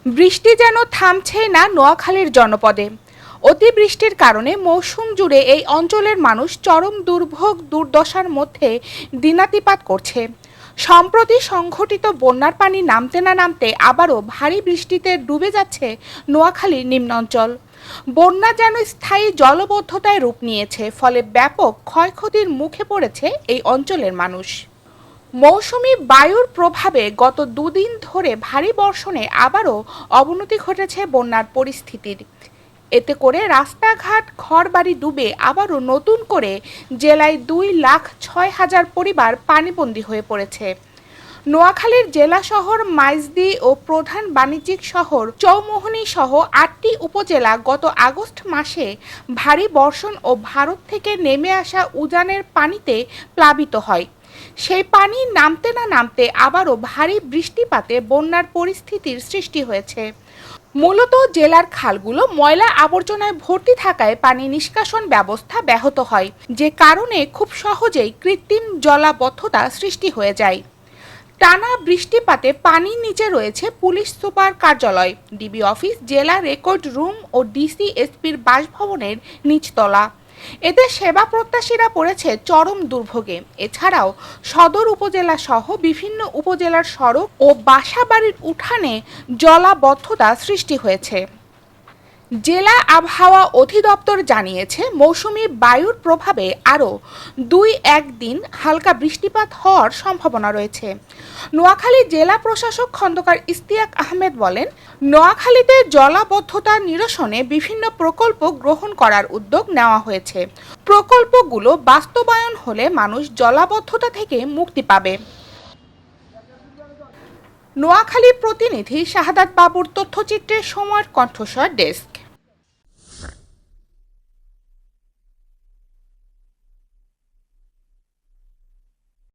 বৃষ্টি যেন থামছেই না নোয়াখালীর জনপদে। অতিবৃষ্টির কারণে মৌসুম জুড়ে এই অঞ্চলের মানুষ চরম দুর্ভোগ দুর্দশার মধ্যে দিনাতিপাত করছে। সম্প্রতি সংঘটিত বন্যার পানি নামতে না নামতে আবারও ভারী বৃষ্টিতে ডুবে যাচ্ছে নোয়াখালীর নিম্নাঞ্চল। বন্যা যেন স্থায়ী জলবদ্ধতায় রূপ নিয়েছে, ফলে ব্যাপক ক্ষয়ক্ষতির মুখে পড়েছে এই অঞ্চলের মানুষ। মৌসুমী বায়ুর প্রভাবে গত দুদিন ধরে ভারী বর্ষণে আবারও অবনতি ঘটেছে বন্যার পরিস্থিতির। এতে করে রাস্তাঘাট ঘরবাড়ি ডুবে আবারও নতুন করে জেলায় 2,06,000 পরিবার পানিবন্দী হয়ে পড়েছে। নোয়াখালীর জেলা শহর মাইজদী ও প্রধান বাণিজ্যিক শহর চৌমোহনী সহ 8টি উপজেলা গত আগস্ট মাসে ভারী বর্ষণ ও ভারত থেকে নেমে আসা উজানের পানিতে প্লাবিত হয়। সেই পানি নামতে না নামতে আবারও ভারী বৃষ্টিপাতে বন্যার পরিস্থিতির সৃষ্টি হয়েছে। মূলত জেলার খালগুলো ময়লা আবর্জনায় ভর্তি থাকায় পানি নিষ্কাশন ব্যবস্থা ব্যাহত হয়, যে কারণে খুব সহজেই কৃত্রিম জলাবদ্ধতা সৃষ্টি হয়ে যায়। টানা বৃষ্টিপাতে পানির নিচে রয়েছে পুলিশ সুপার কার্যালয়, ডিবি অফিস, জেলা রেকর্ড রুম ও ডিসি এসপির বাসভবনের নিচতলা। এতে সেবা প্রত্যাশীরা পড়েছে চরম দুর্ভোগে। এছাড়াও সদর উপজেলা সহ বিভিন্ন উপজেলার সড়ক ও বাসাবাড়ির উঠানে জলাবদ্ধতা সৃষ্টি হয়েছে। জেলা আবহাওয়া অধিদপ্তর জানিয়েছে, মৌসুমী বায়ুর প্রভাবে আরও 2-1 দিন হালকা বৃষ্টিপাত হওয়ার সম্ভাবনা রয়েছে। নোয়াখালী জেলা প্রশাসক খন্দকার ইশতিয়াক আহমেদ বলেন, নোয়াখালীতে জলাবদ্ধতা নিরসনে বিভিন্ন প্রকল্প গ্রহণ করার উদ্যোগ নেওয়া হয়েছে। প্রকল্পগুলো বাস্তবায়ন হলে মানুষ জলাবদ্ধতা থেকে মুক্তি পাবে। নোয়াখালী প্রতিনিধি শাহাদাত বাবুর তথ্যচিত্রে সময়ের কণ্ঠস্বর ডেস্ক।